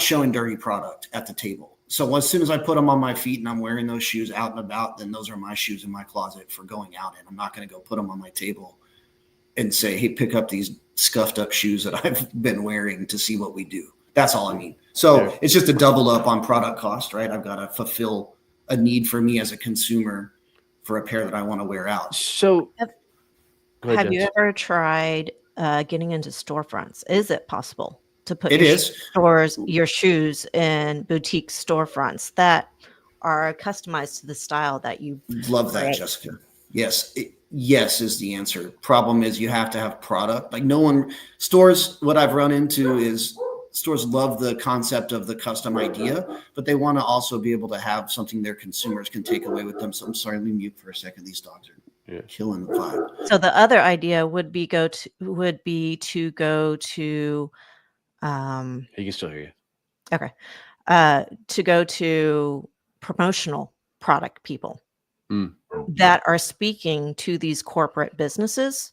showing dirty product at the table. So as soon as I put them on my feet and I'm wearing those shoes out and about, then those are my shoes in my closet for going out in. I'm not going to go put them on my table and say, hey, pick up these scuffed up shoes that I've been wearing to see what we do. That's all I mean. So It's just a double up on product cost, right? I've got to fulfill a need for me as a consumer for a pair that I want to wear out. So have you ever tried getting into storefronts? Is it possible to put your shoes in boutique storefronts that are customized to the style that you love that, Jessica? Yes. Yes is the answer. Problem is you have to have product. Like, what I've run into is stores love the concept of the custom idea, but they want to also be able to have something their consumers can take away with them. So I'm sorry, let me mute for a second. These dogs are killing the vibe. So the other idea would be to go to he can still hear you. Okay. To go to promotional product people that are speaking to these corporate businesses,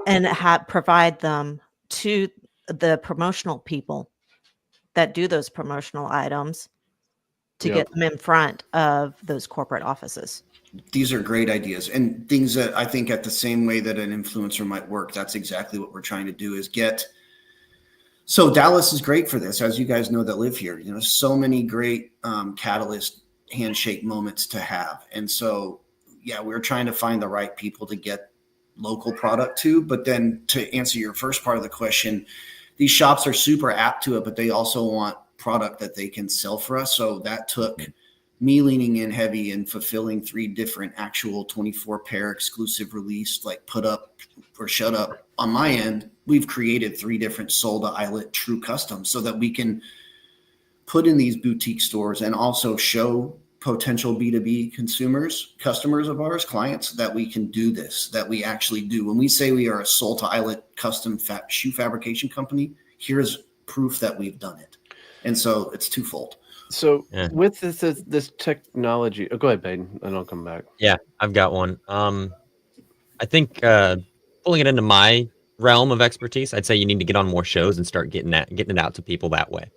and provide them to the promotional people that do those promotional items to get them in front of those corporate offices. These are great ideas and things that I think, at the same way that an influencer might work, that's exactly what we're trying to do, is get. So Dallas is great for this, as you guys know that live here. So many great catalyst handshake moments to have. And so, we're trying to find the right people to get local product to. But then, to answer your first part of the question, these shops are super apt to it, but they also want product that they can sell for us. So that took me leaning in heavy and fulfilling 3 different actual 24 pair exclusive release, like put up or shut up on my end. We've created 3 different sold to eyelet true custom so that we can put in these boutique stores and also show potential B2B customers of ours, clients, that we can do this, that we actually do. When we say we are a sold to eyelet custom shoe fabrication company, here's proof that we've done it. And so it's twofold. So with this technology, go ahead, Baden, and I'll come back. Yeah, I've got one. I think pulling it into my realm of expertise, I'd say you need to get on more shows and start getting it out to people that way.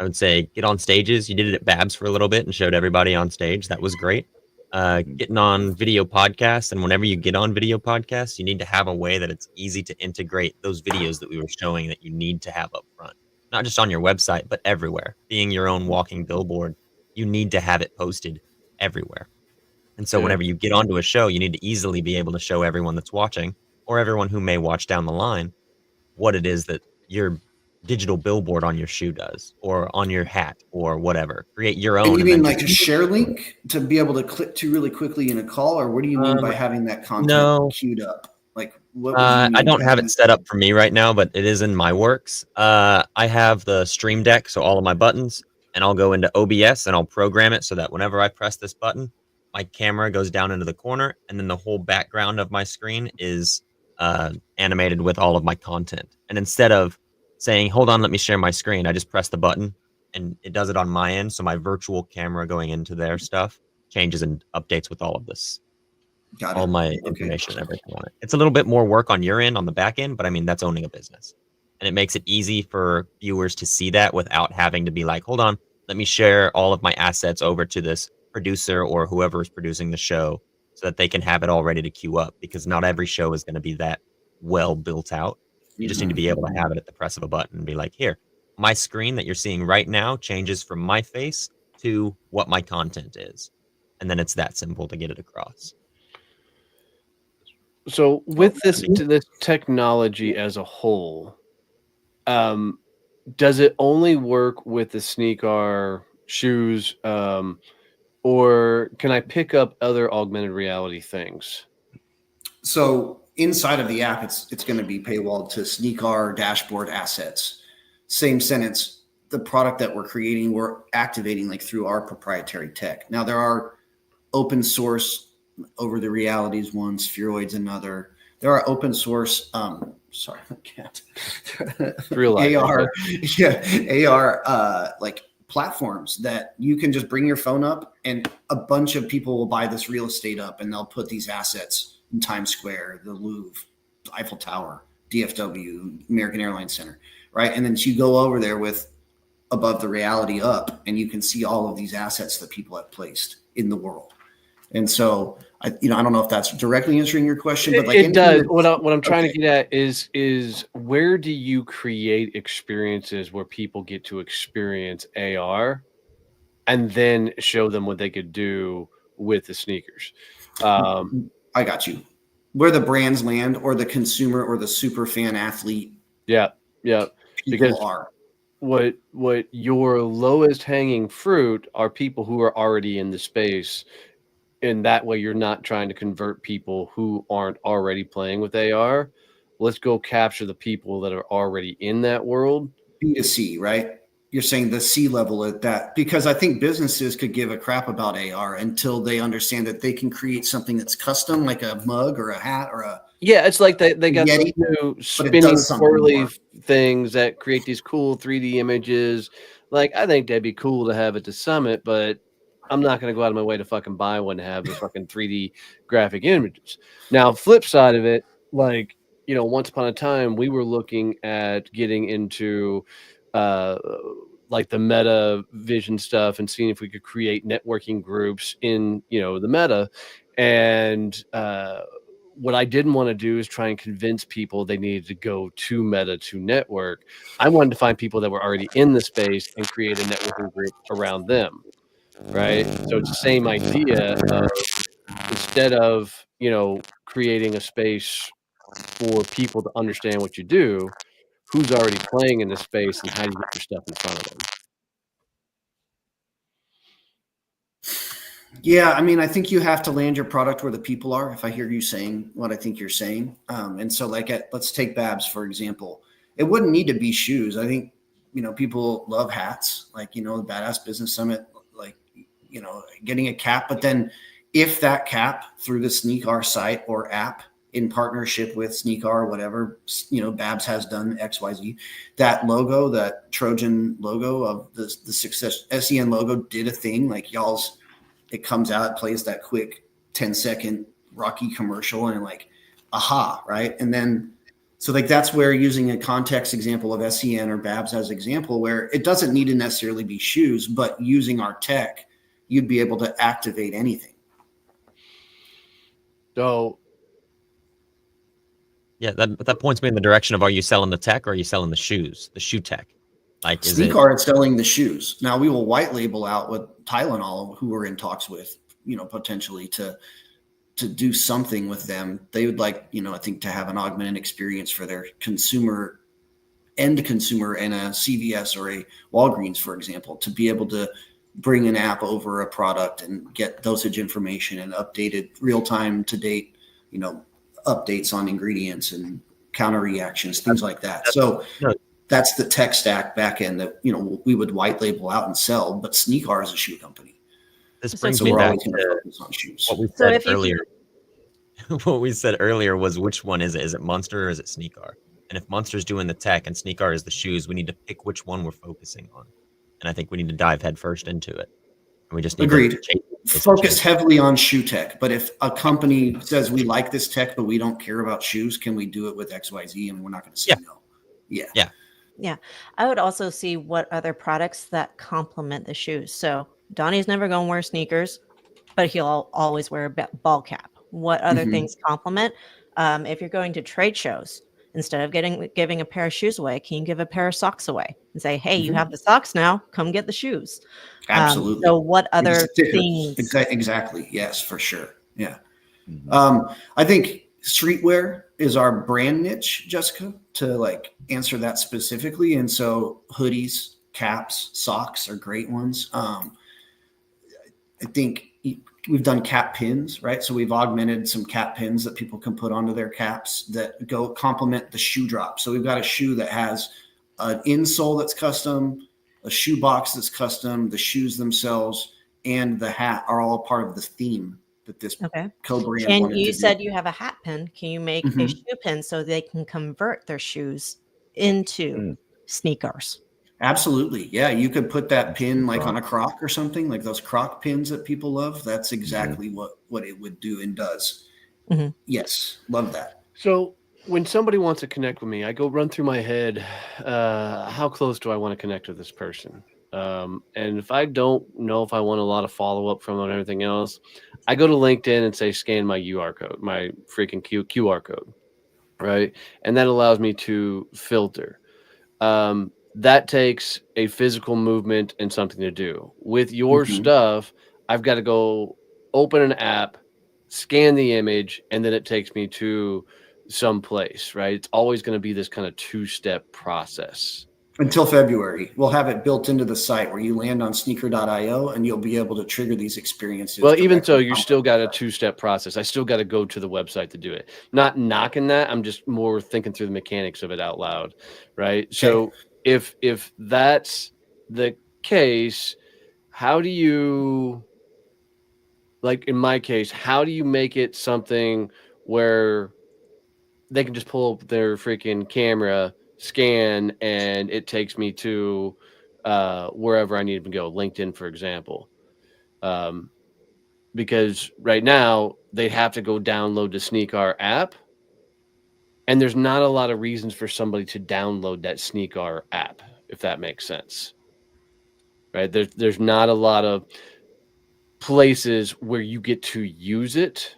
I would say get on stages. You did it at Babs for a little bit and showed everybody on stage. That was great. Getting on video podcasts, and whenever you get on video podcasts, you need to have a way that it's easy to integrate those videos that we were showing that you need to have up front. Not just on your website, but everywhere. Being your own walking billboard, you need to have it posted everywhere. And so Yeah. whenever you get onto a show, you need to easily be able to show everyone that's watching or everyone who may watch down the line what it is that your digital billboard on your shoe does or on your hat or whatever. Create your And own you and then mean like just a share link to be able to click to really quickly in a call, or what do you mean by having that content no. queued up? Like, what would you mean? I don't by have having it set up for me right now, but it is in my works. I have the Stream Deck, so all of my buttons, and I'll go into OBS and I'll program it so that whenever I press this button, my camera goes down into the corner, and then the whole background of my screen is animated with all of my content. And instead of saying, "Hold on, let me share my screen," I just press the button, and it does it on my end. So my virtual camera going into their stuff changes and updates with all of this. Got All it. my Okay. information and everything on it. It's a little bit more work on your end, on the back end, but I mean, that's owning a business. And it makes it easy for viewers to see that without having to be like, hold on, let me share all of my assets over to this producer or whoever is producing the show so that they can have it all ready to queue up, because not every show is going to be that well built out. You just need to be able to have it at the press of a button and be like, here, my screen that you're seeing right now changes from my face to what my content is. And then it's that simple to get it across. So with this technology as a whole, does it only work with the Sneakar shoes, or can I pick up other augmented reality things? So inside of the app, it's going to be paywalled to Sneakar dashboard assets. Same sentence. The product that we're creating, we're activating like through our proprietary tech. Now there are open source over the realities one, Spheroid's another. There are open source. Sorry, I can't. Real life, AR, yeah, AR like platforms that you can just bring your phone up, and a bunch of people will buy this real estate up, and they'll put these assets in Times Square, the Louvre, Eiffel Tower, DFW, American Airlines Center, right? And then you go over there with above the reality up, and you can see all of these assets that people have placed in the world. And so, I don't know if that's directly answering your question, but like it does. What I'm trying to get at is where do you create experiences where people get to experience AR, and then show them what they could do with the sneakers? I got you. Where the brands land, or the consumer, or the super fan athlete. Yeah. Because are. What your lowest hanging fruit are people who are already in the space. And that way you're not trying to convert people who aren't already playing with AR. Let's go capture the people that are already in that world. B2C, right? You're saying the C level at that, because I think businesses could give a crap about AR until they understand that they can create something that's custom, like a mug or a hat or a. Yeah, it's like they got Yeti, these new but it spinning does something swirly more. things that create these cool 3D images. Like, I think that'd be cool to have at the summit, but I'm not going to go out of my way to fucking buy one to have the fucking 3D graphic images. Now, flip side of it, like, once upon a time, we were looking at getting into like the meta vision stuff and seeing if we could create networking groups in, the meta. And what I didn't want to do is try and convince people they needed to go to meta to network. I wanted to find people that were already in the space and create a networking group around them. Right. So it's the same idea of, instead of, creating a space for people to understand what you do, who's already playing in the space and how do you get your stuff in front of them? Yeah, I mean, I think you have to land your product where the people are, if I hear you saying what I think you're saying. And so like let's take Babs, for example. It wouldn't need to be shoes. I think, people love hats, like, the Badass Business Summit, like, getting a cap. But then if that cap through the Sneakar site or app in partnership with Sneakar or whatever, Babs has done XYZ, that logo, that Trojan logo of the success SEN logo did a thing, like y'all's. It comes out, it plays that quick 10-second Rocky commercial, and like, aha, right? And then, so like that's where using a context example of SEN or Babs as example, where it doesn't need to necessarily be shoes, but using our tech, you'd be able to activate anything. So, yeah, that points me in the direction of, are you selling the tech or are you selling the shoes, the shoe tech? Like, Sneakar is selling the shoes. Now we will white label out with Tylenol, who we're in talks with, potentially to do something with them. They would like, I think to have an augmented experience for their end consumer in a CVS or a Walgreens, for example, to be able to bring an app over a product and get dosage information and updated real-time to date, updates on ingredients and counter reactions, things like that. So that's the tech stack back end that, we would white label out and sell, but Sneakar is a shoe company. This brings So me we're back always going to to focus on shoes. what we So said if you earlier. What we said earlier was, which one is it? Is it Monster or is it Sneakar? And if Monster's doing the tech and Sneakar is the shoes, we need to pick which one we're focusing on. And I think we need to dive headfirst into it. And we just need Agreed. to Focus heavily on shoe tech. But if a company says we like this tech, but we don't care about shoes, can we do it with XYZ? And we're not going to say no. Yeah. I would also see what other products that complement the shoes. So Donnie's never going to wear sneakers, but he'll always wear a ball cap. What other things complement? If you're going to trade shows, instead of giving a pair of shoes away, can you give a pair of socks away and say, hey, you have the socks now, come get the shoes? Absolutely. So what other things? Exactly. Yes, for sure. Yeah. I think streetwear is our brand niche, Jessica, to answer that specifically. And so hoodies, caps, socks are great ones. I think we've done cap pins, right? So we've augmented some cap pins that people can put onto their caps that go complement the shoe drop. So we've got a shoe that has an insole that's custom, a shoe box that's custom, the shoes themselves, and the hat are all part of the theme that this co-brand And wanted you to said do. you have a hat pin. Can you make a shoe pin so they can convert their shoes into sneakers? Absolutely. Yeah. You could put that pin on a Croc or something, like those Croc pins that people love. That's exactly what it would do and does. Yes. Love that. So when somebody wants to connect with me, I go run through my head, how close do I want to connect with this person? And if I don't know if I want a lot of follow-up from and everything else, I go to LinkedIn and say, scan my UR code, my freaking QR code, right? And that allows me to filter. That takes a physical movement and something to do. With your stuff, I've got to go open an app, scan the image, and then it takes me to some place, right? It's always going to be this kind of two-step process. Until February. We'll have it built into the site where you land on sneaker.io and you'll be able to trigger these experiences. Well, even so, you still got a two-step process. I still got to go to the website to do it. Not knocking that. I'm just more thinking through the mechanics of it out loud, right? Okay. So if that's the case, how do you, in my case, how do you make it something where they can just pull up their freaking camera, scan, and it takes me to wherever I need to go, LinkedIn, for example? Because right now they have to go download the Sneakar app, and there's not a lot of reasons for somebody to download that Sneakar app, if that makes sense. Right? There's not a lot of places where you get to use it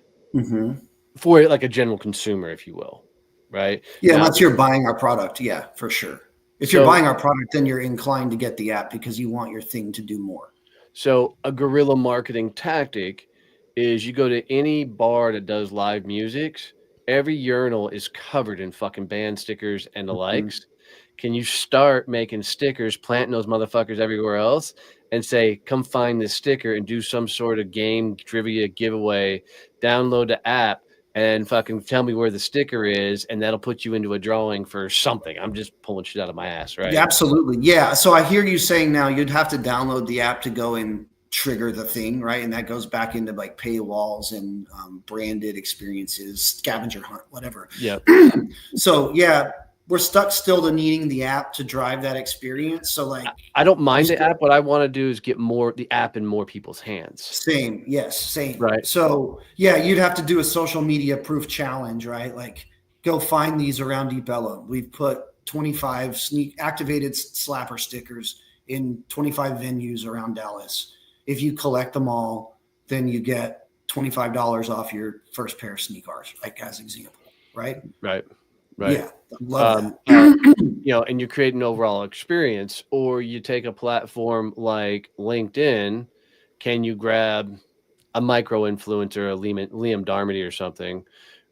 for a general consumer, if you will. Right? Yeah, unless you're buying our product. Yeah, for sure. If you're buying our product, then you're inclined to get the app because you want your thing to do more. So a guerrilla marketing tactic is you go to any bar that does live music, every urinal is covered in fucking band stickers and the likes. Can you start making stickers, planting those motherfuckers everywhere else, and say, come find this sticker and do some sort of game, trivia, giveaway, download the app, and fucking tell me where the sticker is, and that'll put you into a drawing for something. I'm just pulling shit out of my ass, right? Yeah, absolutely. Yeah. So I hear you saying now you'd have to download the app to go and trigger the thing, right? And that goes back into paywalls and branded experiences, scavenger hunt, whatever. Yeah. So yeah, we're stuck still to needing the app to drive that experience. So I don't mind the app. What I want to do is get the app in more people's hands. Same. Yes. Same. Right. So yeah, you'd have to do a social media proof challenge, right? Go find these around Deep Ellum. We've put 25 activated slapper stickers in 25 venues around Dallas. If you collect them all, then you get $25 off your first pair of sneakers, as an example, right? Right. Yeah, love that. And you create an overall experience, or you take a platform like LinkedIn. Can you grab a micro influencer, a Liam Darmody or something,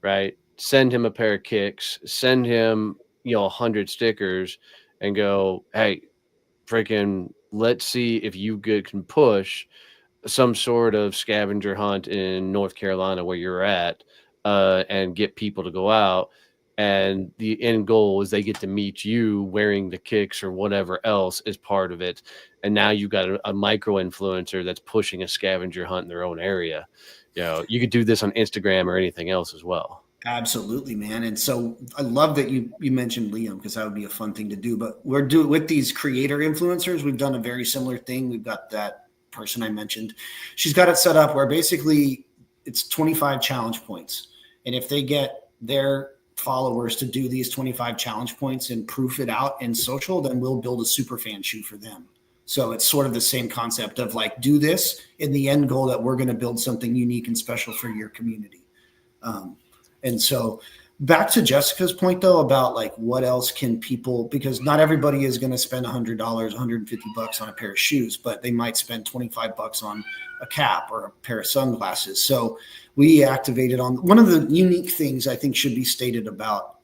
right? Send him a pair of kicks, send him, 100 stickers and go, hey, freaking, let's see if you can push some sort of scavenger hunt in North Carolina where you're at, and get people to go out. And the end goal is they get to meet you wearing the kicks or whatever else is part of it. And now you've got a micro influencer that's pushing a scavenger hunt in their own area. You could do this on Instagram or anything else as well. Absolutely, man. And so I love that you mentioned Liam, because that would be a fun thing to do. But we're doing with these creator influencers, we've done a very similar thing. We've got that person I mentioned. She's got it set up where basically it's 25 challenge points. And if they get their followers to do these 25 challenge points and proof it out in social, then we'll build a super fan shoe for them. So it's sort of the same concept of like, do this in the end goal that we're going to build something unique and special for your community. And so back to Jessica's point, though, about like what else can people, because not everybody is going to spend $100, $150 on a pair of shoes, but they might spend $25 on a cap or a pair of sunglasses. So we activated on one of the unique things I think should be stated about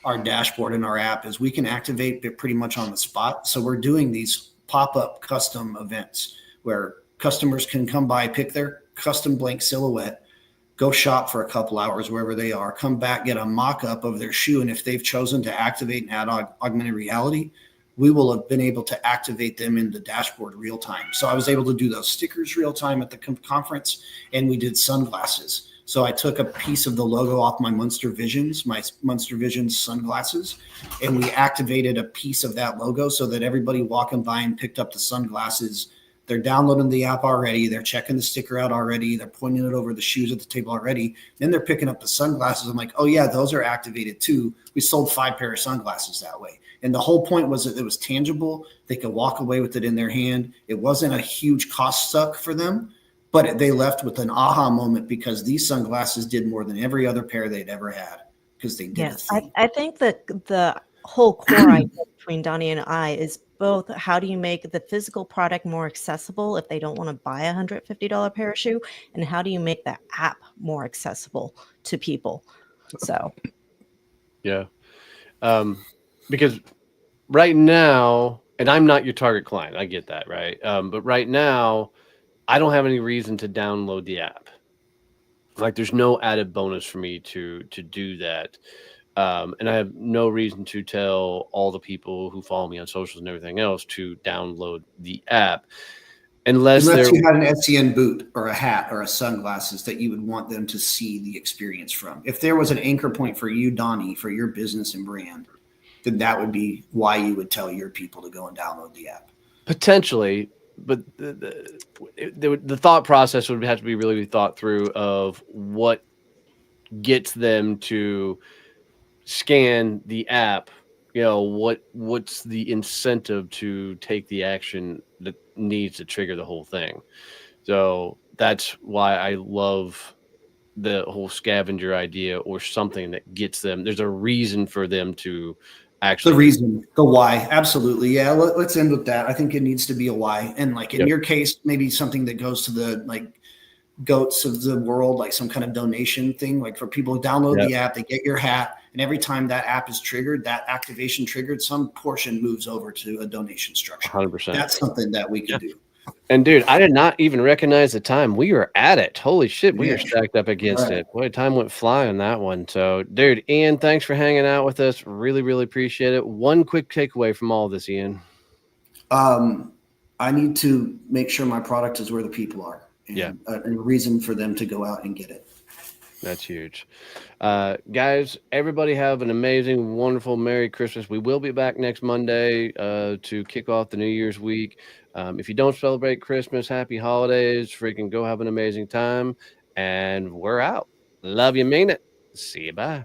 our dashboard and our app is we can activate it pretty much on the spot. So we're doing these pop-up custom events where customers can come by, pick their custom blank silhouette, go shop for a couple hours wherever they are, come back, get a mock-up of their shoe. And if they've chosen to activate and add augmented reality, we will have been able to activate them in the dashboard real time. So I was able to do those stickers real time at the conference, and we did sunglasses. So I took a piece of the logo off my Monster Visions sunglasses, and we activated a piece of that logo so that everybody walking by and picked up the sunglasses. They're downloading the app already. They're checking the sticker out already. They're pointing it over the shoes at the table already. Then they're picking up the sunglasses. I'm like, oh yeah, those are activated too. We sold 5 pair of sunglasses that way. And the whole point was that it was tangible. They could walk away with it in their hand. It wasn't a huge cost suck for them, but they left with an aha moment because these sunglasses did more than every other pair they'd ever had because they did. Yes, I think that the whole core idea between Donnie and I is both how do you make the physical product more accessible if they don't want to buy a $150 pair of shoe, and how do you make the app more accessible to people? So yeah, because right now, and I'm not your target client, I get that, right? But right now I don't have any reason to download the app. Like there's no added bonus for me to do that. And I have no reason to tell all the people who follow me on socials and everything else to download the app. Unless you had an SCN boot or a hat or a sunglasses that you would want them to see the experience from. If there was an anchor point for you, Donnie, for your business and brand, then that would be why you would tell your people to go and download the app. Potentially, but the thought process would have to be really thought through of what gets them to scan the app. What's the incentive to take the action that needs to trigger the whole thing. So that's why I love the whole scavenger idea, or something that gets them. There's a reason for them to actually. The why. Absolutely. Yeah. Let's end with that. I think it needs to be a why. And like in your case, maybe something that goes to the like goats of the world, like some kind of donation thing, like for people who download the app, they get your hat. And every time that app is triggered, that activation triggered, some portion moves over to a donation structure. 100%. That's something that we can do. And dude, I did not even recognize the time. We were at it. Holy shit, we are stacked up against it. Boy, time went fly on that one. So, dude, Ian, thanks for hanging out with us. Really, really appreciate it. One quick takeaway from all of this, Ian. I need to make sure my product is where the people are. And a reason for them to go out and get it. That's huge. Guys, everybody have an amazing, wonderful, Merry Christmas. We will be back next Monday to kick off the New Year's week. If you don't celebrate Christmas, happy holidays. Freaking go have an amazing time. And we're out. Love you, mean it. See you. Bye.